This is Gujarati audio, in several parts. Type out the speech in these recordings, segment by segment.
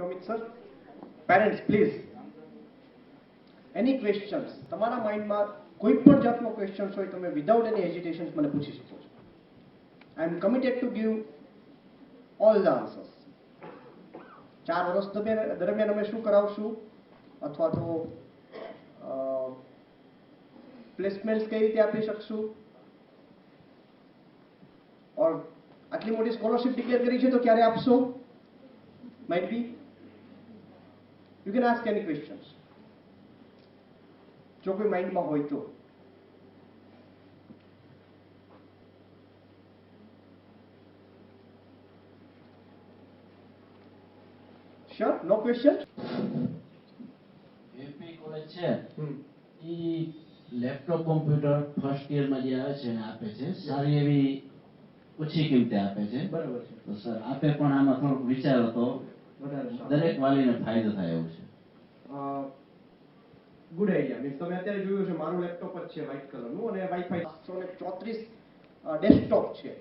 Okay Amit sir. Parents please, any questions તમારા માઇન્ડમાં કોઈ પણ જાતનો ક્વેશ્ચન્સ હોય તમે વિધાઉટ એની હેઝિટેશન્સ મને પૂછી શકો છો. I am committed to give all the answers. 4 વર્ષ દરમિયાન અમે શું કરાવશું અથવા તો પ્લેસમેન્ટ્સ કઈ રીતે આપી શકશું, ઓર આટલી મોટી સ્કોલરશિપ ડિક્લેર કરી છે તો ક્યારે આપશો, might be you can ask any questions જો કોઈ માઇન્ડમાં હોય તો. શ્યોર, નો ક્વેશ્ચન. એપી કોલેજ છે ઈ લેપટોપ કોમ્પ્યુટર ફર્સ્ટ યરમાં જે આવે છે એને આપે છે, સારી એવી ઓછી કિંમતે આપે છે. બરાબર છે. તો સર આપે પણ આમાં થોડુંક વિચારો તો દરેક વાલીને ફાયદો થાય એવું છે. Good idea. મીન્સ તમે અત્યારે જોયું છે મારું લેપટોપ જ છે વ્હાઇટ કલરનું અને વાઈફાઈ 134 ડેસ્કટોપ છે.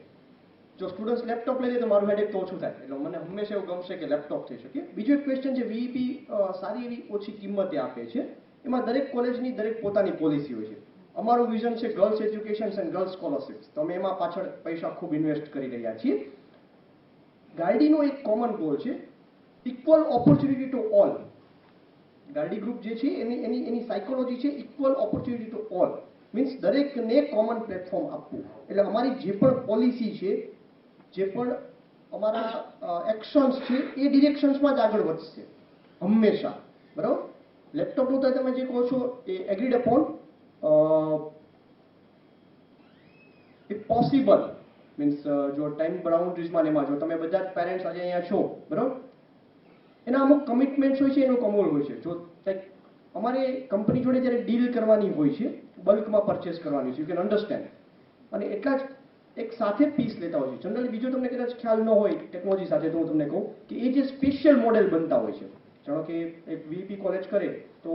જો સ્ટુડન્ટ્સ લેપટોપ લઈ લે તો મારું હેડેક તો ઓછું થાય, એટલે મને હંમેશા એવું ગમશે કે લેપટોપ થઈ શકે. બીજો એક ક્વેશ્ચન છે, વીઈપી સારી એવી ઓછી કિંમતે આપે છે, એમાં દરેક કોલેજની દરેક પોતાની પોલિસી હોય છે. અમારું વિઝન છે girls education and girls scholarships. તમે એમાં પાછળ પૈસા ખૂબ ઇન્વેસ્ટ કરી રહ્યા છીએ. ગાર્ડીનો એક કોમન ગોલ છે equal opportunity to all. Gardi group જે છે એની સાયકોલોજી છે equal opportunity to all. Means દરેકને કોમન પ્લેટફોર્મ આપવું. એટલે અમારી જે પણ પોલિસી છે, જે પણ અમારા એક્શન્સ છે એ ડિરેક્શન્સમાં જ આગળ વધશે હંમેશા. બરાબર. લેપટોપનું તો તમે જે કહો છો એ agreed upon, if possible. Means જો ટાઈમ બાઉન્ડ્રીઝમાં એમાં જો તમે બધા જ પેરેન્ટ્સ આજે અહીંયા છો, બરાબર, એના અમુક કમિટમેન્ટ્સ હોય છે, એનું અમૂલ હોય છે. જો અમારે કંપની જોડે જ્યારે ડીલ કરવાની હોય છે, બલ્કમાં પરચેસ કરવાની છે, યુ કેન અન્ડરસ્ટેન્ડ, અને એટલા જ એક સાથે પીસ લેતા હોય છે. જનરલી બીજો તમને કદાચ ખ્યાલ ન હોય ટેકનોલોજી સાથે તો હું તમને કહું કે એ જે સ્પેશિયલ મોડેલ બનતા હોય છે. જાણો કે એક વીપી કોલેજ કરે તો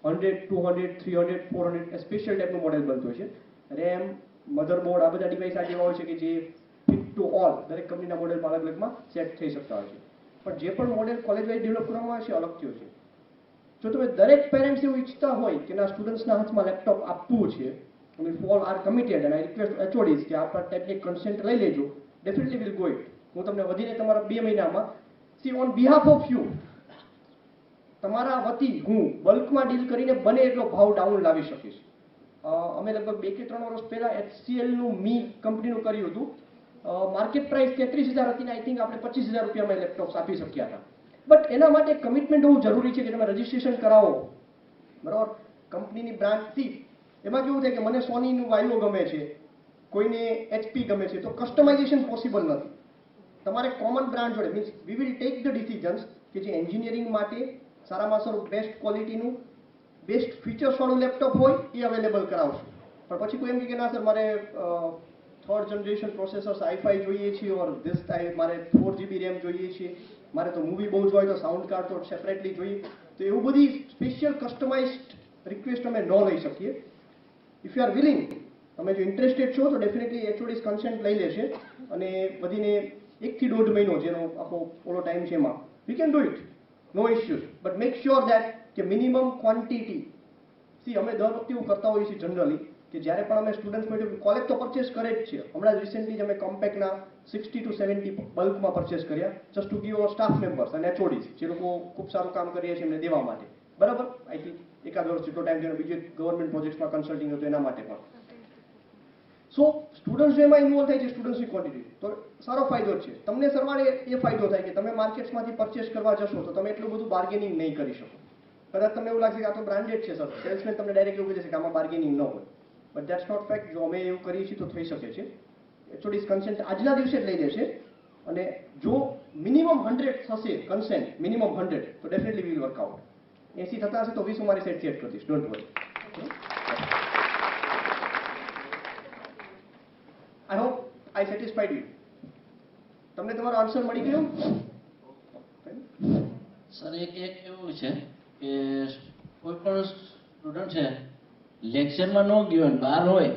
100, 200, 300, 400 સ્પેશિયલ ટાઈપનું મોડેલ બનતું હોય છે. રેમ, મધરબોર્ડ, આ બધા ડિવાઇસ આ જેવા હોય છે કે જે ફિટ ટુ ઓલ દરેક કંપનીના મોડેલમાં અલગ અલગમાં સેટ થઈ શકતા હોય છે. પણ જે પણ મોડેલ કોલેજ વાઇઝ ડેવલપ કરવામાં આવે છે અલગથી હોય છે. જો તમે દરેક પેરેન્ટ્સ એવું ઈચ્છતા હોય કે ના સ્ટુડન્ટ્સના હાથમાં લેપટોપ આપવું છે, we all are committed and I request HODs કે આ ટાઈપની કન્સેન્ટ લઈ લેજો, definitely will go it. હું તમને વધીને તમારા 2 મહિનામાં see on behalf of you તમારા વતી હું બલ્કમાં ડીલ કરીને બને એટલો ભાવ ડાઉન લાવી શકીશ. અમે લગભગ 2 કે 3 વર્ષ પહેલા HCL નું મી કંપનીનું કર્યું હતું. માર્કેટ પ્રાઇસ 33,000 હતી ને આઈ થિંક આપણે 25,000 રૂપિયામાં લેપટોપ આપી શક્યા હતા. બટ એના માટે કમિટમેન્ટ હોવું જરૂરી છે કે તમે રજીસ્ટ્રેશન કરાવો, બરાબર, કંપનીની બ્રાન્ચથી. એમાં કેવું થાય કે મને સોનીનું વાયલો ગમે છે, કોઈને HP ગમે છે, તો કસ્ટમાઇઝેશન પોસિબલ નથી. તમારે કોમન બ્રાન્ડ જોડે means we will take the decisions કે જે એન્જિનિયરિંગ માટે સારામાં સારું બેસ્ટ ક્વોલિટીનું બેસ્ટ ફીચર્સવાળું લેપટોપ હોય એ અવેલેબલ કરાવશું. પણ પછી કોઈ એમ કે ના સર મારે 3rd જનરેશન પ્રોસેસર્સ i5 જોઈએ છે, ઓર ધીસ ટાઈપ મારે 4GB રેમ જોઈએ છે, મારે તો મૂવી બહુ જ હોય તો સાઉન્ડ કાર્ડ તો સેપરેટલી જોઈએ. તો એવું બધી સ્પેશિયલ કસ્ટમાઇઝડ રિક્વેસ્ટ અમે ન લઈ શકીએ. ઇફ યુ આર વિલિંગ, તમે જો ઇન્ટરેસ્ટેડ છો તો ડેફિનેટલી HODs કન્સેન્ટ લઈ લેશે અને વધીને 1 થી 1.5 મહિનો જેનો આખો ઓલો ટાઈમ છે એમાં we can do it, no issues. But make sure that કે મિનિમમ ક્વોન્ટિટી. સી અમે દર વખતે એવું કરતા હોઈએ છીએ જનરલી કે જ્યારે પણ અમે સ્ટુડન્ટ્સ માટે કોલેજ તો પરચેસ કરે જ છે. હમણાં રિસેન્ટલી જ અમે કોમ્પેક્ટના 60 to 70 બલ્કમાં પરચેસ કર્યા just to give our staff members અને HODs જે લોકો ખૂબ સારું કામ કરીએ છીએ એમને દેવા માટે. બરાબર, આઈ થિંક 1 વર્ષ જેટલો ટાઈમ છે. બીજો ગવર્મેન્ટ પ્રોજેક્ટમાં કન્સલ્ટિંગ હતું એના માટે પણ. સો સ્ટુડન્ટ્સ એમાં ઇન્વોલ્વ થાય છે, સ્ટુડન્ટ્સની ક્વોન્ટિટી તો સારો ફાયદો છે. તમને સરવાળે એ ફાયદો થાય કે તમે માર્કેટ્સમાંથી પરચેસ કરવા જશો તો તમે એટલું બધું બાર્ગેનિંગ નહીં કરી શકો. કદાચ તમને એવું લાગશે કે આ તો બ્રાન્ડેડ છે સર, સેલ્સમેન તમને ડાયરેક્ટ એવું કહે છે કે આમાં બાર્ગેનિંગ ન હોય. But that's not fact. જો અમે એવું કરીએ છીએ તો થઈ શકે છે. HODs કન્સેન્ટ આજના દિવસે જ લઈ લેશે અને જો મિનિમમ 100 થશે કન્સેન્ટ, મિનિમમ 100, તો ડેફિનેટલી વિલ વર્ક આઉટ. 80 થતા હશે તો 20 હું મારી સાઈડ સેટ કરી દઈશ, don't worry. I hope I satisfied you. તમને તમારો આન્સર મળી ગયો? સર એક એવું છે કે કોઈ પણ સ્ટુડન્ટ છે લેક્ચરમાં ન ગયો ને બહાર હોય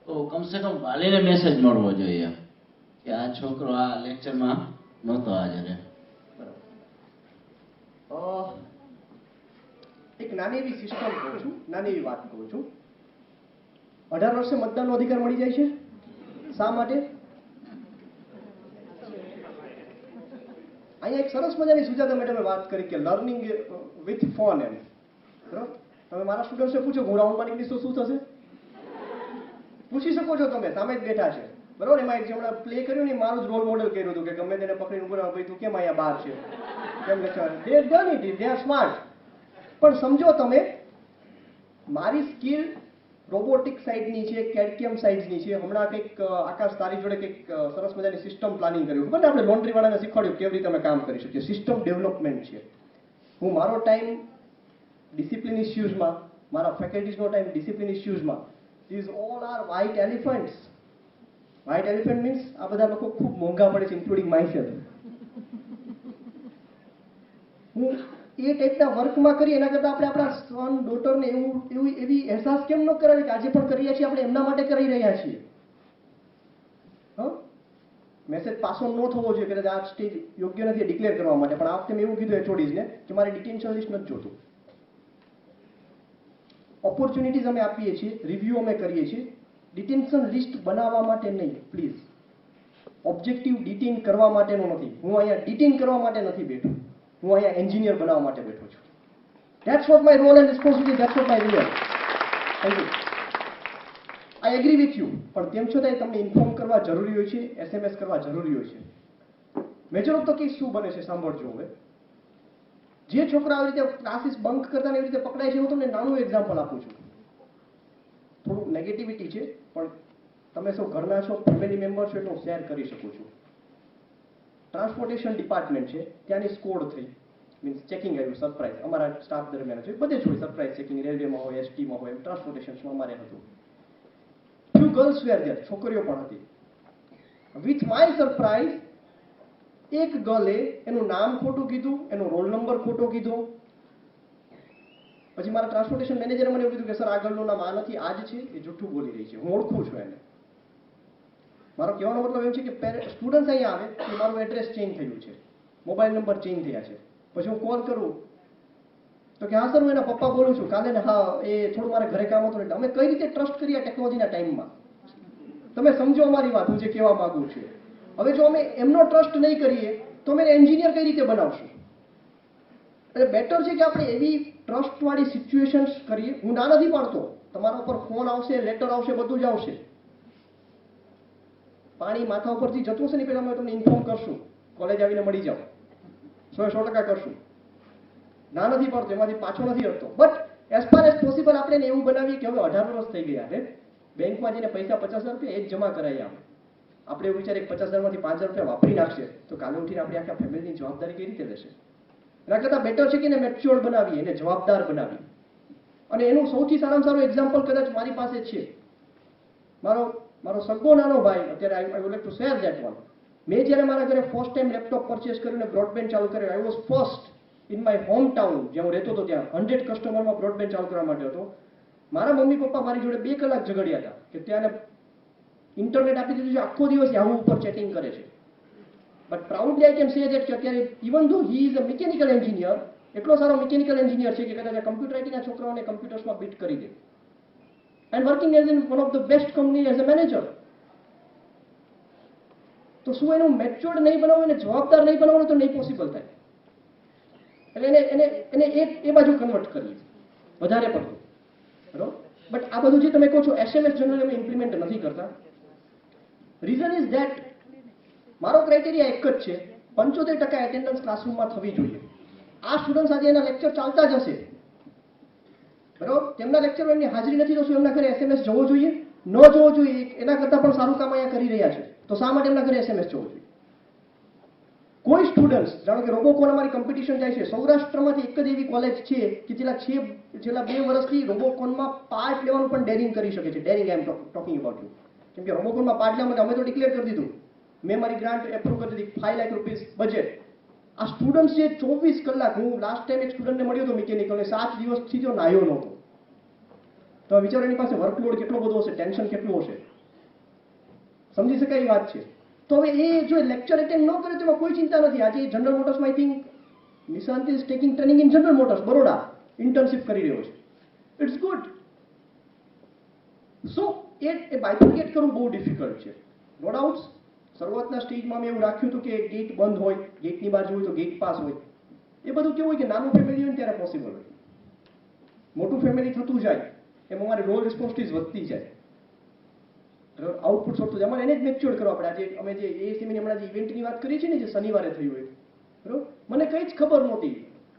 તો કમસે કમ વાલીને મેસેજ મળવો જોઈએ કે આ છોકરો આ લેક્ચરમાં નહોતો હાજર. એક નાની એવી સિસ્ટમ કહું છું, નાની એવી વાત કહું છું. 18 વર્ષે મતદાનનો અધિકાર મળી જાય છે. શા માટે? અહીંયા એક સરસ મજાની સુજાતા મેડમે વાત કરી કે લર્નિંગ વિથ ફન એમ. બરાબર? તમે મારા સ્ટુડન્ટ્સને પૂછો હું રાઉન્ડમાં નીકળીશ તો શું થશે? પૂછી શકો છો તમે, સામે જ બેઠા છે. બરોબર? એમાં એક જે હમણાં પ્લે કર્યું ને મારું જ રોલ મોડલ કર્યું હતું કે ગમે તેને પકડીને ઉભો ભાઈ તું કેમ અહીંયા બહાર છે, કેમ લખ્યું? They done it, they are smart. પણ સમજો તમે, મારી સ્કિલ રોબોટિક સાઇડની છે, કેડકેમ સાઇડની છે. હમણાં કંઈક આકાશ તારી જોડે કંઈક સરસ મજાની સિસ્ટમ પ્લાનિંગ કર્યું. ખબર ને આપણે લોન્ડ્રી વાળાને શીખવાડ્યું કેવી રીતે અમે કામ કરી શકીએ. સિસ્ટમ ડેવલપમેન્ટ છે. હું મારો ટાઈમ ડિસિપ્લિન ઇસ્યુઝમાં, મારા ફેકલ્ટીઝનો ટાઈમ ડિસિપ્લિન ઇસ્યુઝમાં. These all are white elephants. White elephant means આ બધા લોકો ખૂબ મોંઘા પડે છે, ઇન્ક્લુડિંગ માયસેલ્ફ. હું એ ટાઈપના વર્કમાં કરી એના કરતાં આપણે આપણા સન ડોટરને એવી અહેસાસ કેમ ન કરાવી કે આજે પણ કરીએ છીએ આપણે એમના માટે કરી રહ્યા છીએ. મેસેજ પાસો ન થવો જોઈએ કે આ સ્ટેજ યોગ્ય નથી ડિક્લેર કરવા માટે, પણ આ વખતે મેં એવું કીધું એચઓડીઝને કે મારે ડિટેન્શન લિસ્ટ નથી જોતું. ઓપોર્ચ્યુનિટીઝ અમે આપીએ છીએ, રિવ્યુ અમે કરીએ છીએ, ડિટેન્શન લિસ્ટ બનાવવા માટે નહીં. પ્લીઝ, ઓબ્જેક્ટિવ ડિટેન કરવા માટેનો નથી. હું અહીંયા ડિટેન કરવા માટે નથી બેઠો, હું અહીંયા એન્જિનિયર બનાવવા માટે બેઠો છું. That's what my role and responsibility, that's what my real. Thank you. I agree with you. પણ તેમ છતાંય તમને ઇન્ફોર્મ કરવા જરૂરી હોય છે, એસએમએસ કરવા જરૂરી હોય છે. મેજર ઓફ ધ કેસ શું બને છે સાંભળજો. હવે જે છોકરા આવી રીતે ક્લાસીસ બંક કરતા એવી રીતે પકડાય છે, હું તમને નાનું એક્ઝામ્પલ આપું છું. થોડું નેગેટિવિટી છે, પણ તમે સૌ ઘરના છો, ફેમિલી મેમ્બર છો એટલે હું શેર કરી શકું છું. ટ્રાન્સપોર્ટેશન ડિપાર્ટમેન્ટ છે, ત્યાંની સ્કોડ થઈ, મીન્સ ચેકિંગ આવ્યું સરપ્રાઇઝ. અમારા સ્ટાફ દરમિયાન છે, બધે જ હોય સરપ્રાઇઝ ચેકિંગ, રેલવેમાં હોય, એસટીમાં હોય, ટ્રાન્સપોર્ટેશનમાં અમારે હતું. ફ્યુ ગર્લ્સ વેર ધેર, છોકરીઓ પણ હતી. વિથ માય સરપ્રાઇઝ એક ગર્લે એનું નામ ખોટું કીધું, એનો રોલ નંબર ખોટો કીધો. પછી મારા ટ્રાન્સપોર્ટેશન મેનેજરે મને એવું કીધું કે સર આ ગર્લનું નામ આ નથી, આ જ છે, એ જૂઠું બોલી રહી છે, હું ઓળખું છું એને. મારો કહેવાનો મતલબ એમ છે કે સ્ટુડન્ટ્સ અહીંયા આવે કે મારું એડ્રેસ ચેન્જ થયું છે, મોબાઈલ નંબર ચેન્જ થયા છે. પછી હું કોલ કરું તો કે હા સર હું એના પપ્પા બોલું છું, કાલે ને હા એ થોડું મારે ઘરે કામ હતું. એટલે અમે કઈ રીતે ટ્રસ્ટ કરીએ ટેકનોલોજીના ટાઈમમાં? તમે સમજો અમારી વાત, હું જે કહેવા માંગુ છું. હવે જો અમે એમનો ટ્રસ્ટ નહીં કરીએ તો અમે એન્જિનિયર કઈ રીતે બનાવશું? એટલે બેટર છે કે આપણે એવી ટ્રસ્ટ વાળી સિચ્યુએશન્સ કરીએ. હું ના નથી પાડતો, તમારા ઉપર ફોન આવશે, લેટર આવશે, બધું જ આવશે. પાણી માથા ઉપરથી જતું હશે ને પેલા અમે તમને ઇન્ફોર્મ કરશું, કોલેજ આવીને મળી જાઓ, 100% કરશું. ના નથી પાડતો, એમાંથી પાછો નથી હટતો. But as far as possible આપણે એવું બનાવીએ કે હવે 18 વર્ષ થઈ ગયા છે, બેંકમાં જઈને પૈસા 50,000 રૂપિયા એ જ જમા કરાવીએ. આપણે એવું વિચારીએ 50,000 માંથી 5,000 રૂપિયા વાપરી નાખશે તો કાલે ઉઠીને આપણી આખા ફેમિલીની જવાબદારી કઈ રીતે લેશે? એના કરતાં બેટર છે કે એને મેચ્યોર્ડ બનાવીએ, એને જવાબદાર બનાવીએ. અને એનું સૌથી સારામાં સારું એક્ઝામ્પલ કદાચ મારી પાસે છે. મારો સગો નાનો ભાઈ, અત્યારે I would like to share that one. મેં જ્યારે મારા ઘરે ફર્સ્ટ ટાઈમ લેપટોપ પરચેસ કર્યું ને બ્રોડબેન્ડ ચાલુ કર્યું, I was first in my home town, જ્યાં હું રહેતો હતો ત્યાં 100 કસ્ટમરમાં બ્રોડબેન્ડ ચાલુ કરવા માટે હતો. મારા મમ્મી પપ્પા મારી જોડે 2 કલાક ઝઘડ્યા હતા કે ત્યાં ઇન્ટરનેટ આપી દીધું છે, આખો દિવસ યાહુ ઉપર ચેટિંગ કરે છે. But proudly I can say that કે અત્યારે ઇવન ધો he is a mechanical engineer, એટલો સારો મિકેનિકલ એન્જિનિયર છે કે કદાચ આ કમ્પ્યુટર આઈટીના છોકરાઓને કમ્પ્યુટર્સમાં બીટ કરી દે. And working as in one of the best company as a manager. તો શું એનું મેચ્યોર્ડ નહીં બનાવવું, એને જવાબદાર નહીં બનાવવું તો નહીં પોસિબલ થાય. એટલે એને એ બાજુ કન્વર્ટ કરીએ વધારે પડતું. બરોબર? બટ આ બધું જે તમે કહો છો એસએમએસ જનરલી અમે ઇમ્પ્લિમેન્ટ નથી કરતા. રીઝન ઇઝ ધેટ મારો ક્રાઇટેરિયા એક જ છે, 75% એટેન્ડન્સ ક્લાસરૂમમાં થવી જોઈએ. આ સ્ટુડન્ટ્સ આજે એના લેક્ચર ચાલતા જ હશે, બરોબર? તેમના લેક્ચર એમની હાજરી નથી તો શું એમના ઘરે એસએમએસ જવો જોઈએ? ન જવો જોઈએ. એના કરતાં પણ સારું કામ અહીંયા કરી રહ્યા છે તો શા માટે એમના ઘરે એસએમએસ જવો જોઈએ? કોઈ સ્ટુડન્ટ્સ, જાણો કે રોબોકોન અમારી કોમ્પિટિશન જાય છે, સૌરાષ્ટ્રમાંથી એક જ એવી કોલેજ છે કે છેલ્લા 2 વર્ષથી રોબોકોનમાં પાર્ટ લેવાનું પણ ડેરિંગ કરી શકે છે. Daring I am talking about you. કેમ કે રોબોકોનમાં પાર્ટ લેવા માટે અમે તો ડિક્લેર કરી દીધું, મેં મારી ગ્રાન્ટ એપ્રુવ કરી દીધી, 5 લાખ રૂપીસ બજેટ. આ સ્ટુડન્ટ છે 24 કલાક, હું લાસ્ટ ટાઈમ એક સ્ટુડન્ટને મળ્યો હતો મિકેનિકલ, 7 દિવસથી જો નાયો નહોતો. તો વિચારો એની પાસે વર્કલોડ કેટલો બધો હશે, ટેન્શન કેટલું હશે, સમજી શકાય એ વાત છે. તો હવે એ જો લેક્ચર એટેન્ડ ન કરે તો એમાં કોઈ ચિંતા નથી. આજે જનરલ મોટર્સમાં I think Nishant is taking training in General Motors Baroda. Internship કરી રહ્યો છે, ઇટ્સ ગુડ. સો એ બાયફર્કેટ કરવું બહુ ડિફિકલ્ટ છે, નો ડાઉટ્સ. શરૂઆતના સ્ટેજમાં મેં એવું રાખ્યું હતું કે ગેટ બંધ હોય, ગેટની બાજુ હોય તો ગેટ પાસ હોય. એ બધું કેવું હોય કે નાનું ફેમિલી હોય ને ત્યારે પોસિબલ હોય. મોટું ફેમિલી થતું જાય એમાં અમારી રોલ રિસ્પોન્સિબિલિટીઝ વધતી જાય, આઉટપુટ વધતું જાય. અમારે એને જ મેચ્યોર કરવા પડે. આજે અમે જે એએસએમની હમણાં જે ઇવેન્ટની વાત કરી છે ને, જે શનિવારે થયું હોય, બરોબર, મને કંઈ જ ખબર નહોતી.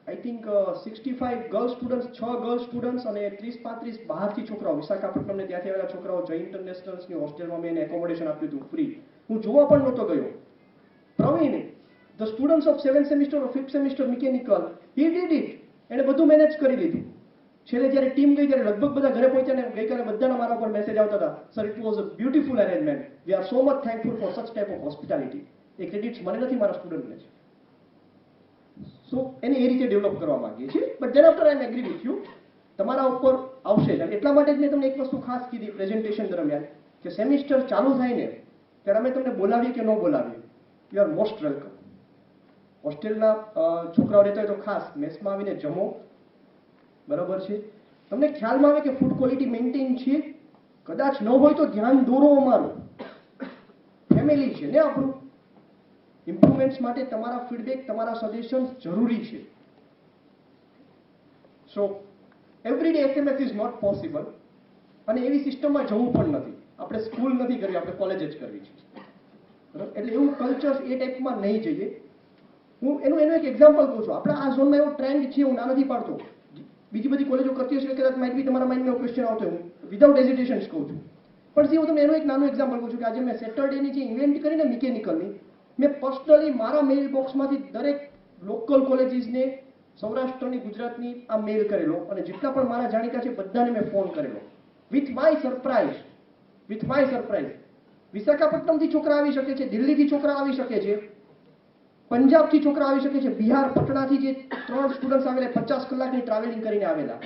I think 65 girl students, 6 girl students અને 30-35 બહારથી છોકરાઓ, વિશાખાપટ્ટનમને ત્યાંથી આવેલા છોકરાઓ, જય ઇન્ટરનેશનલ્સની હોસ્ટેલમાં મેં એને એકોમોડેશન આપ્યું હતું ફ્રી. હું જોવા પણ નહોતો ગયો. Praveen, the students of 7th semester or 5th semester mechanical, he did it. એણે બધું મેનેજ કરી લીધું. છેલ્લે જ્યારે ટીમ ગઈ ત્યારે લગભગ બધા ઘરે પહોંચ્યા ને ગઈકાલે બધાના મારા પર મેસેજ આવતા હતા, sir it was a beautiful arrangement, we are so much thankful for such type of hospitality. એ ક્રેડિટ્સ મને નથી, મારા સ્ટુડન્ટને છે. સો એને એ રીતે ડેવલપ કરવા માંગીએ છીએ. But then after I am agree with you, તમારા ઉપર આવશે જ. એટલા માટે જ મેં તમને એક વસ્તુ ખાસ કીધી પ્રેઝન્ટેશન દરમિયાન કે સેમિસ્ટર ચાલુ થાય ને ત્યારે અમે તમને બોલાવીએ કે ન બોલાવીએ, યુ આર મોસ્ટ વેલકમ. હોસ્ટેલના છોકરાઓ રહેતા હોય તો ખાસ મેસમાં આવીને જમો, બરાબર છે. તમને ખ્યાલમાં આવે કે ફૂડ ક્વોલિટી મેન્ટેન છે, કદાચ ન હોય તો ધ્યાન દોરો. અમારું ફેમિલી છે ને આપણું. ઇમ્પ્રુવમેન્ટ્સ માટે તમારા ફીડબેક, તમારા સજેશન્સ જરૂરી છે. So every day SMS is not possible, અને એવી સિસ્ટમમાં જવું પણ નથી. આપણે સ્કૂલ નથી કરવી, આપણે કોલેજ જ કરવી છે, બરાબર. એટલે એવું કલ્ચર એ ટાઈપમાં નહીં જઈએ. હું એનું એક એક્ઝામ્પલ કહું છું. આપણા આ ઝોનમાં એવો ટ્રેન્ડ છે, હું ના નથી પાડતો, બીજી બધી કોલેજો કરતી હશે, કદાચ માઇટ બી તમારા માઇન્ડમાં એવો ક્વેશ્ચન આવતો હોય, હું વિધાઉટ હેઝિટેશન કહું છું. પણ હું તમને એનું એક નાનું એક્ઝામ્પલ કહું છું કે આજે મેં સેટરડેની જે ઇવેન્ટ કરીને મિકેનિકલની, મેં પર્સનલી મારા મેઇલ બોક્સમાંથી દરેક લોકલ કોલેજીસને, સૌરાષ્ટ્રની, ગુજરાતની આ મેઇલ કરેલો, અને જેટલા પણ મારા જાણીતા છે બધાને મેં ફોન કરેલો. વિથ માય સરપ્રાઇઝ, વિશાખાપટ્ટનમથી છોકરા આવી શકે છે, દિલ્હીથી છોકરા આવી શકે છે, પંજાબથી છોકરા આવી શકે છે, બિહાર પટનાથી જે 3 સ્ટુડન્ટ્સ આવેલા, 50 કલાકની ટ્રાવેલિંગ કરીને આવેલા.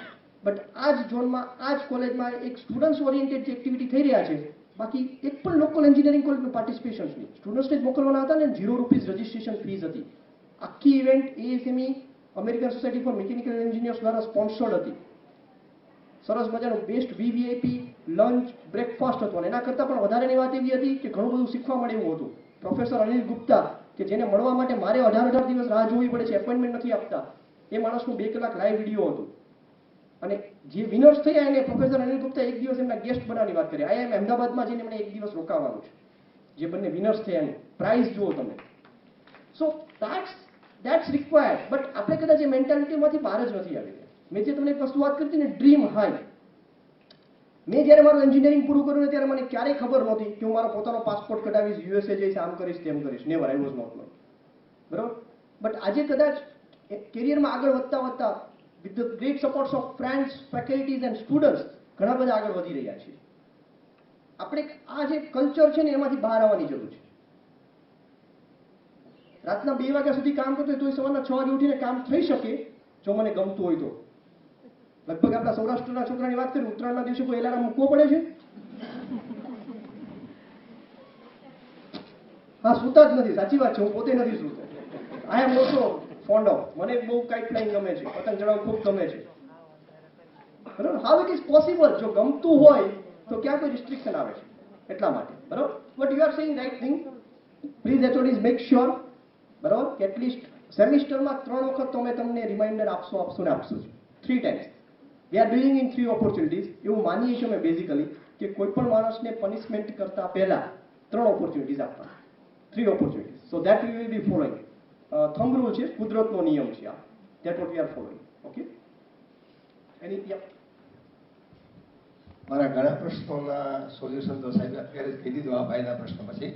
બટ આ જ ઝોનમાં, આ જ કોલેજમાં એક સ્ટુડન્ટ્સ ઓરિએન્ટેડ જે એક્ટિવિટી થઈ રહ્યા છે, બાકી એક પણ લોકલ એન્જિનિયરિંગ કોલેજનું પાર્ટિસિપેશન નહીં. સ્ટુડન્ટ્સને જ મોકલવાના હતા ને, ₹0 રજિસ્ટ્રેશન ફીસ હતી. આખી event ASME American Society for Mechanical Engineers દ્વારા સ્પોન્સર્ડ હતી. સરસ મજાનું બેસ્ટ વીવીઆઈપી લંચ બ્રેકફાસ્ટ હતું. અને એના કરતાં પણ વધારેની વાત એવી હતી કે ઘણું બધું શીખવા મળે એવું હતું. પ્રોફેસર અનિલ ગુપ્તા, કે જેને મળવા માટે મારે 18 દિવસ રાહ જોવી પડે છે, એપોઇન્ટમેન્ટ નથી આપતા, એ માણસનું 2 કલાક લાઈવ વિડીયો હતું. અને જે વિનર્સ થયા એને પ્રોફેસર અનિલ ગુપ્તા એક દિવસ એમના ગેસ્ટ બનાવવાની વાત કરી. આઈઆઈએમ અમદાવાદમાં જઈને એમણે 1 દિવસ રોકાવાનું છે. જે બંને વિનર્સ થયા એનું પ્રાઇઝ જુઓ તમે. સો દેટ્સ રિક્વાયર્ડ. બટ આપણે કદાચ એ મેન્ટાલિટીમાંથી બહાર જ નથી આવી. મેં જે તમને એક વસ્તુ વાત કરી હતી ને, ડ્રીમ હાઈ. મેં જ્યારે મારું એન્જિનિયરિંગ પૂરું કર્યું ને ત્યારે મને ક્યારેય ખબર નહોતી કે હું મારો પોતાનો પાસપોર્ટ કઢાવીશ, યુએસએ જઈશ, આમ કરીશ, તેમ કરીશ. Never, I was not know. બરાબર. બટ આજે કદાચ કેરિયરમાં આગળ વધતા with the great supports of friends, faculties and students ઘણા બધા આગળ વધી રહ્યા છીએ. આપણે આ જે કલ્ચર છે ને એમાંથી બહાર આવવાની જરૂર છે. રાતના 2 વાગ્યા સુધી કામ કરતો હોય તો સવારના 6 વાગે ઉઠીને કામ થઈ શકે જો મને ગમતું હોય તો. લગભગ આપણા સૌરાષ્ટ્રના છોકરાની વાત કરી, ઉત્તરાયણના દિવસે કોઈ એલાર્મ મૂકવો પડે છે? હા, સુતા જ નથી. સાચી વાત છે, હું પોતે નથી સુતો. આઈ એમ ઓલ્સો ફોન્ડ ઓફ, મને બહુ કાઇટ ફ્લાઇંગ ગમે છે, પતંગ ચડાવવું ખૂબ ગમે છે. બરાબર. How it is possible? જો ગમતું હોય તો ક્યાં કોઈ રિસ્ટ્રિક્શન આવે છે? એટલા માટે. બરાબર. But you are saying right thing. Please HODs make sure, બરાબર, કે એટલીસ્ટ સેમિસ્ટરમાં 3 વખત તો અમે તમને રિમાઇન્ડર આપશું ને આપશું જ. 3 times. We are billing in 3 opportunities. એવું માનીએ છીએ અમે બેઝિકલી કે કોઈ પણ માણસને પનિશમેન્ટ કરતા પહેલા 3 opportunities આપવા. 3 opportunities. So that we will be following. Thumb rule છે, કુદરતનો નિયમ છે આ. That what we are following. Okay? મારા ઘણા પ્રશ્નોના સોલ્યુશન તો સાહેબ અત્યારે જ કહી દીધું આ ભાઈના પ્રશ્ન પછી.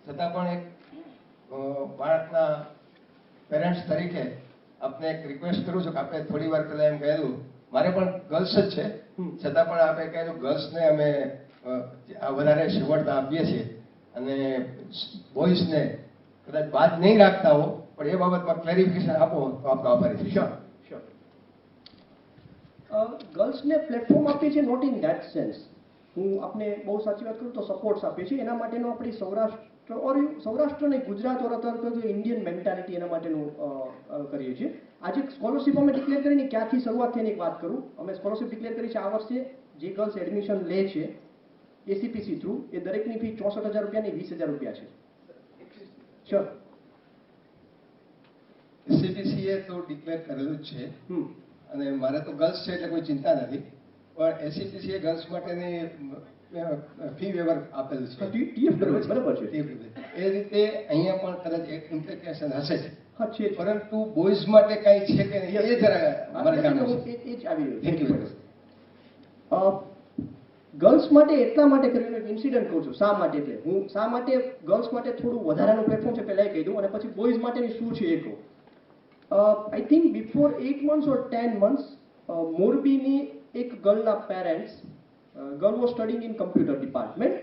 છતાં પણ એક બાળકના પેરેન્ટ્સ તરીકે આપને એક રિક્વેસ્ટ કરું છું કે આપણે થોડી વાર પહેલા એમ કહેલું, મારે પણ ગર્લ્સ જ છે, છતાં પણ આપણે કહેલું ગર્લ્સને અમે વધારે સગવડતા આપીએ છીએ અને બોયઝને કદાચ બાદ નહીં રાખતા હો, પણ એ બાબતમાં ક્લેરિફિકેશન આપો તો આપનો આભારી છે. શ્યોર. ગર્લ્સને પ્લેટફોર્મ આપીએ છીએ, નોટ ઇન ધેટ સેન્સ. હું આપને બહુ સાચી વાત કરું તો સપોર્ટ્સ આપીએ છીએ. એના માટેનો આપણી સૌરાષ્ટ્ર ઓર સૌરાષ્ટ્ર નહીં, ગુજરાત ઓર અત્યારે ઇન્ડિયન મેન્ટાલિટી એના માટેનું કરીએ છીએ. આજે સ્કોલરશિપ અમે ડિક્લેર કરીને ક્યાંથી શરૂઆત થઈને એક વાત કરું. અમે સ્કોલરશિપ ડિક્લેર કરી છે આ વર્ષે. જે ગર્લ્સ એડમિશન લે છે એસીપીસી થ્રુ, એ દરેકની ફી 64,000 રૂપિયાની 20,000 રૂપિયા છે. શ્યોર. એસસીપીસીએ તો ડિક્લેર કરેલું જ છે, અને મારે તો ગર્લ્સ છે એટલે કોઈ ચિંતા નથી, પણ એસસીપીસીએ ગર્લ્સ માટેની ફી વેવર આપેલું છે. ટીએફ બરાબર છે. એ રીતે અહીંયા પણ કદાચ એક ઇમ્પ્લિકેશન હશે જ. હા છે, પરંતુ બોયઝ માટે કઈ છે કે નહીં એ જરા મારે જાણવું છે. એ જ આવી થેન્ક યુ મેડમ. રહ્યું. ગર્લ્સ માટે એટલા માટે કર્યું એક ઇન્સિડન્ટ કહું છું. શા માટે એટલે હું શા માટે ગર્લ્સ માટે થોડું વધારાનું પ્લેટફોર્મ છે પહેલા એ કહી દઉં, અને પછી બોયઝ માટેની શું છે એ કહું. I think before 8 months or 10 months મોરબીની એક ગર્લના parents, girl was studying in computer department,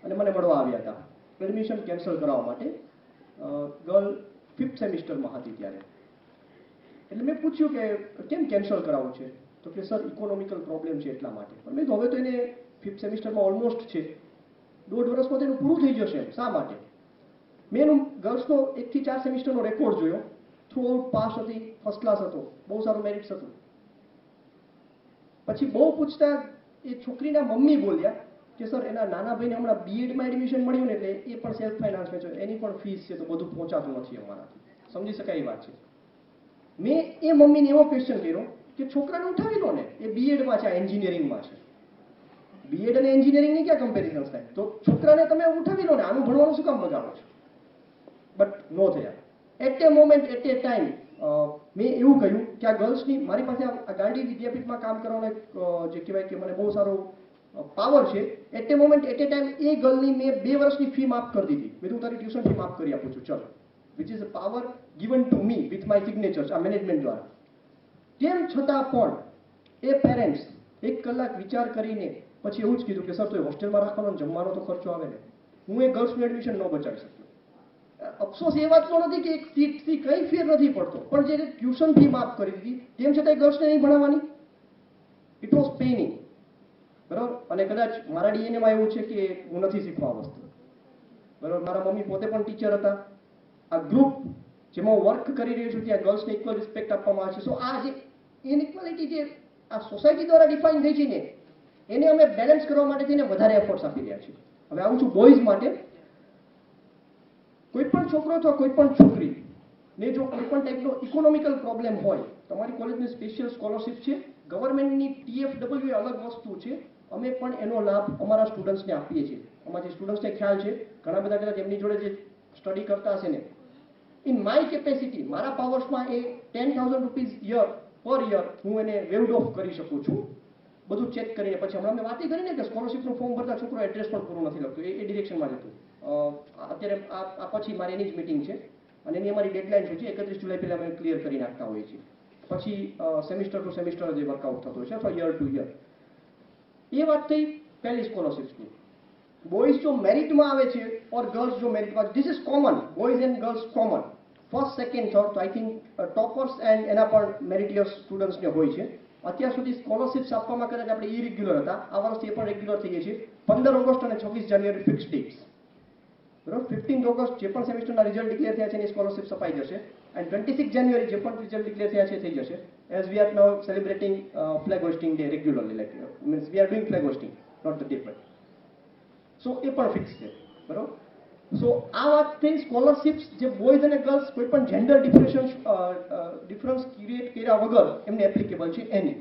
અને મને મળવા આવ્યા હતા એડમિશન કેન્સલ કરાવવા માટે. ગર્લ 5th સેમિસ્ટરમાં હતી ત્યારે. એટલે મેં પૂછ્યું કે કેમ કેન્સલ કરાવવું છે, તો કે સર ઇકોનોમિકલ પ્રોબ્લેમ છે એટલા માટે. પણ મેં હવે તો એને 5th સેમિસ્ટરમાં ઓલમોસ્ટ છે, 1.5 વર્ષમાં તેનું પૂરું થઈ જશે, શા માટે. મેં એનું ગર્લ્સનો 1 થી 4 સેમિસ્ટરનો રેકોર્ડ જોયો. થ્રુ આઉટ પાસ હતી, ફર્સ્ટ ક્લાસ હતો, બહુ સારું મેરિટ્સ હતું. પછી બહુ પૂછતા એ છોકરીના મમ્મી બોલ્યા કે સર એના નાના ભાઈને હમણાં બીએડમાં એડમિશન મળ્યું ને, એટલે એ પણ સેલ્ફ ફાઇનાન્સમાં છે, એની પણ ફીસ છે, તો બધું પહોંચાતું નથી અમારાથી. સમજી શકાય એ વાત છે. મેં એ મમ્મીને એવો ક્વેશ્ચન કર્યો કે છોકરાને ઉઠાવી લો ને, એ બીએડમાં છે, એન્જિનિયરિંગમાં છે. બીએડ અને એન્જિનિયરિંગની ક્યાં કમ્પેરિઝન થાય? તો છોકરાને તમે ઉઠાવી લો ને, આનું ભણવાનું શું કામ બગાડો છો? બટ નો થયા. At a moment, at a time મેં એવું કહ્યું કે આ ગર્લ્સની, મારી પાસે આ ગાંધી વિદ્યાપીઠમાં કામ કરવાનો એક જે કહેવાય કે મને બહુ સારો પાવર છે. At a moment, at a time એ ગર્લની મેં 2 વર્ષની ફી માફ કરી દીધી. મેં તું તારી ટ્યુશન ફી માફ કરી આપું છું, ચલો. Which is a power given to me with my signatures, આ મેનેજમેન્ટ દ્વારા. તેમ છતાં પણ એ પેરેન્ટ્સ 1 કલાક વિચાર કરીને પછી એવું જ કીધું કે સર તો હોસ્ટેલમાં રાખવાનો, જમવાનો તો ખર્ચો આવે ને, હું એ ગર્લ્સનું એડમિશન ન બચાવી શક્યો. અફસોસ એ વાતનો નથી કે એક સીટથી કંઈ ફેર નથી પડતો, પણ જે ટ્યુશન ફી માફ કરી દીધી તેમ છતાં ગર્લ્સને નહીં ભણાવવાની. It was paining. બરાબર. અને કદાચ મારા ડીએનએમાં એવું છે કે હું નથી શીખવા આ વસ્તુ. બરાબર. મારા મમ્મી પોતે પણ ટીચર હતા. આ ગ્રુપ જેમાં હું વર્ક કરી રહ્યો છું ત્યાં ગર્લ્સને ઇક્વલ રિસ્પેક્ટ આપવામાં આવે છે. સો આ જે ઇનઇક્વાલિટી જે આ સોસાયટી દ્વારા ડિફાઇન થઈ છે ને, એને અમે બેલેન્સ કરવા માટે થઈને વધારે એફર્ટ્સ આપી રહ્યા છીએ. હવે આવું છું બોયઝ માટે. કોઈ પણ છોકરો અથવા કોઈ પણ છોકરી ને જો કોઈ પણ ટાઈપનો ઇકોનોમિકલ પ્રોબ્લેમ હોય, તમારી કોલેજની સ્પેશિયલ સ્કોલરશિપ છે, ગવર્મેન્ટની TFW અલગ વસ્તુ છે. અમે પણ એનો લાભ અમારા સ્ટુડન્ટ્સને આપીએ છીએ. અમારા સ્ટુડન્ટ્સને ખ્યાલ છે, ઘણા બધા કદાચ એમની જોડે જે સ્ટડી કરતા હશે ને, ઇન માય કેપેસિટી, મારા પાવર્સમાં એ 10,000 રૂપીઝ પર યર હું એને વેવડ ઓફ કરી શકું છું, બધું ચેક કરીને. પછી હમણાં મેં વાત કરીને કે સ્કોલરશિપનું ફોર્મ ભરતા છોકરો એડ્રેસ પણ પૂરું નથી લખતું, એ ડિરેક્શનમાં જતું. અત્યારે આ પછી મારી એની જ મિટિંગ છે, અને એની અમારી ડેડલાઇન છે 31 જુલાઈ પહેલા અમે ક્લિયર કરી નાખતા હોઈએ છીએ. પછી સેમિસ્ટર ટુ સેમિસ્ટર જે વર્કઆઉટ થતો હોય છે, અથવા યર ટુ યર. એ વાત થઈ પહેલી સ્કોલરશિપ્સની. બોયઝ જો મેરિટમાં આવે છે ઓર ગર્લ્સ જો મેરિટમાં, this is common, boys and girls common. First, second, third, તો આઈ થિંક ટોપર્સ એન્ડ એના પણ મેરિટિયસ સ્ટુડન્ટ્સને હોય છે. અત્યાર સુધી સ્કોલરશિપ્સ આપવામાં કદાચ આપણે ઇરેગ્યુલર હતા, આ વર્ષથી એ પણ રેગ્યુલર થઈએ છીએ. 15 ઓગસ્ટ અને 26 જાન્યુઆરી ફિક્સ ડેટ્સ. બરાબર. 15 ઓગસ્ટ જે પણ સેમિસ્ટરના રિઝલ્ટ ડિક્લેર થયા છે એની સ્કોલરશિપ અપાઈ જશે, એન્ડ 26 જાન્યુઆરી જે પણ રિઝલ્ટ ડિક્લેર થયા છે થઈ જશે. As we are now celebrating flag hoisting day regularly, like means we are doing flag hoisting, not the day. So એ પણ ફિક્સ છે. બરાબર. સો આ વાત થઈ સ્કોલરશિપ્સ જે બોયઝ અને ગર્લ્સ કોઈ પણ જેન્ડર ડિફરન્સ ક્રિએટ કર્યા વગર એમને એપ્લિકેબલ છે એની.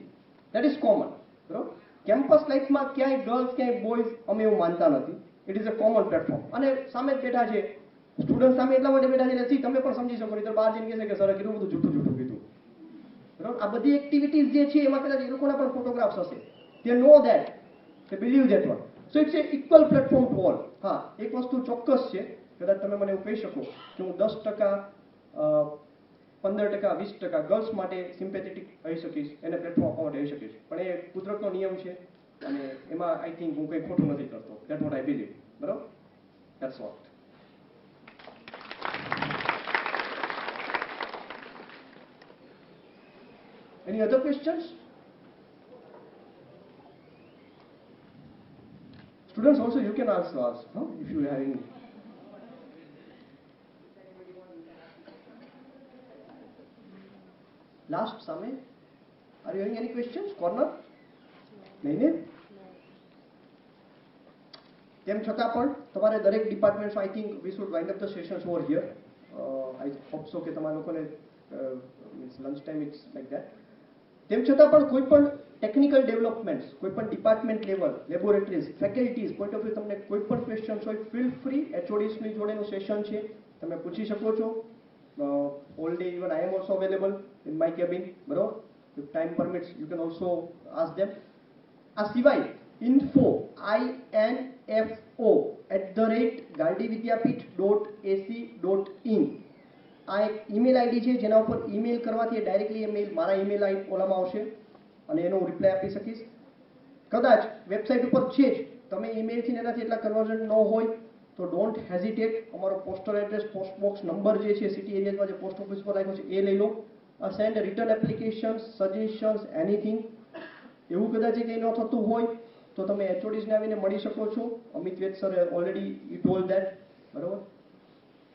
That is common. બરાબર. કેમ્પસ લાઈફમાં ક્યાંય ગર્લ્સ ક્યાંય બોયઝ અમે એવું માનતા નથી. It is a common platform. અને સામે જ બેઠા છે સ્ટુડન્ટ, સામે એટલા માટે બેઠા છે એટલે તમે પણ સમજી શકો, નહીં તો બહાર જઈને કહે છે કે સર કીધું બધું જૂઠું કીધું. બરાબર. આ બધી એક્ટિવિટીઝ જે છે એમાં કદાચ એ લોકોના પણ ફોટોગ્રાફ્સ હશે. They know that, they believe that one. So it's a equal platform to all. હા, એક વસ્તુ ચોક્કસ છે, કદાચ તમે મને એવું કહી શકો કે હું 10%, 15%, 20% ગર્લ્સ માટે સિમ્પેથેટિક રહી શકીશ, એને પ્લેટફોર્મ આપવા માટે રહી શકીશ, પણ એ કુદરતનો નિયમ છે, અને એમાં આઈ થિંક હું કંઈ ખોટું નથી કરતો. That what I believe. બરાબર. That's what. Any other questions? Students also you can also ask, if you have any. Last સામે. Are you having any questions? Corner? નહીં ને? તેમ છતાં પણ તમારે દરેક department, I think we should wind up the sessions over here. I hope so કે તમારા લોકોને means lunch time it's like that. તેમ છતાં પણ કોઈ પણ ટેકનિકલ ડેવલપમેન્ટ્સ, કોઈ પણ department level, laboratories, faculties point of view તમને કોઈ પણ ક્વેશ્ચન્સ હોય, ફીલ ફ્રી. HODsની જોડેનું સેશન છે, તમે પૂછી શકો છો. All day even I am also available in my cabin, બરોબર? If time permits you can also ask them. આ સિવાય info@gardividyapith.ac.in આ એક ઈમેલ આઈડી છે, જેના ઉપર ઈમેલ કરવાથી ડાયરેક્ટલી એ મેલ મારા ઈમેલ ઓલામાં આવશે અને એનો હું રિપ્લાય આપી શકીશ. કદાચ વેબસાઇટ ઉપર છે જ, તમે ઈમેલથી એનાથી એટલા કન્વર્ઝન ન હોય તો ડોન્ટ હેઝિટેટ. અમારો postal address, post box number જે છે સિટી એરિયામાં જે પોસ્ટ ઓફિસ પર રાખ્યો છે એ લઈ લો. Send return applications, suggestions, anything. એવું કદાચ કંઈ ન થતું હોય તો તમે HODsને આવીને મળી શકો છો. અમિત વેદ સરે ઓલરેડી યુ ટોલ્ડ ધેટ, બરોબર?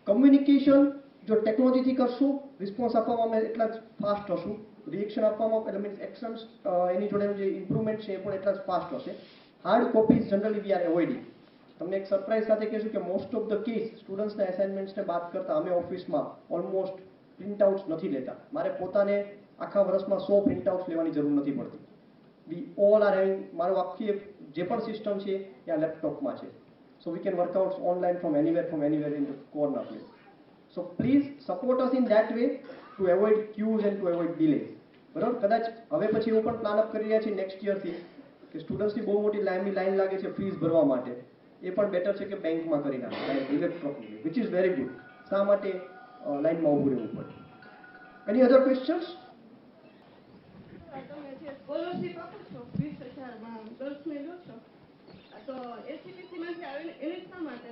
કમ્યુનિકેશન જો ટેકનોલોજીથી કરશું, રિસ્પોન્સ આપવામાં અમે એટલા જ ફાસ્ટ હશું. રિએક્શન આપવામાં એટલે મીન્સ એક્શન્સ એની જોડે જે ઇમ્પ્રુવમેન્ટ છે એ પણ એટલા જ ફાસ્ટ હશે. Hard copies generally we are avoiding. તમને એક સરપ્રાઇઝ સાથે કહેશું કે મોસ્ટ ઓફ ધ કેસ સ્ટુડન્ટ્સના એસાઇનમેન્ટ્સને બાદ કરતા અમે ઓફિસમાં ઓલમોસ્ટ પ્રિન્ટઆઉટ્સ નથી લેતા. મારે પોતાને આખા વર્ષમાં 100 પ્રિન્ટઆઉટ્સ લેવાની જરૂર નથી પડતી. વી ઓલ આર હેવિંગ, મારું આખી જે પણ સિસ્ટમ છે એ આ લેપટોપમાં છે. So we can work out online from anywhere in the corner place. So please support us in that way to avoid queues and to avoid delays, બરાબર? કદાચ હવે પછી એવું પણ પ્લાન અપ કરી રહ્યા છીએ નેક્સ્ટ યરથી કે સ્ટુડન્ટ્સની બહુ મોટી લાઈન લાગે છે ફીસ ભરવા માટે, એ પણ બેટર છે કે બેંકમાં કરી નાખે electronically, which is very good. શા માટે લાઈનમાં ઊભું રહેવું પડે? એની અધર ક્વેશ્ચન્સ? તમે જે સ્કોલરશીપ આપો છો 20,000 ગર્લ્સને લો છો, તો SCPC માંથી આવીને એને શા માટે,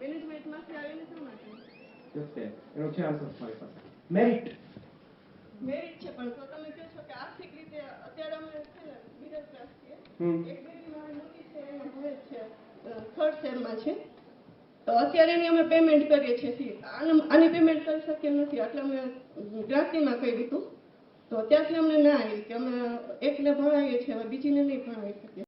મેનેજમેન્ટ માંથી આવીને શા માટે? એનો છે આન્સર મારી પાસે. મેરિટ છે, પણ તો તમે કહો છો કે આર્થિક રીતે અત્યારે અમે છે ને મિડલ ક્લાસ છીએ. એક બેબી મારી મોટી છે, એમાં હવે છે થર્ડ સેમમાં છે, તો અત્યારે એની અમે પેમેન્ટ કરીએ છીએ ફી. આની પેમેન્ટ કરી શકીએ નથી, એટલે અમે ગ્રાન્ટીમાં કર્યું હતું. તો ત્યાંથી અમને ના આવી કે અમે એકને ભણાવીએ છીએ, હવે બીજીને નહીં ભણાવી શકીએ.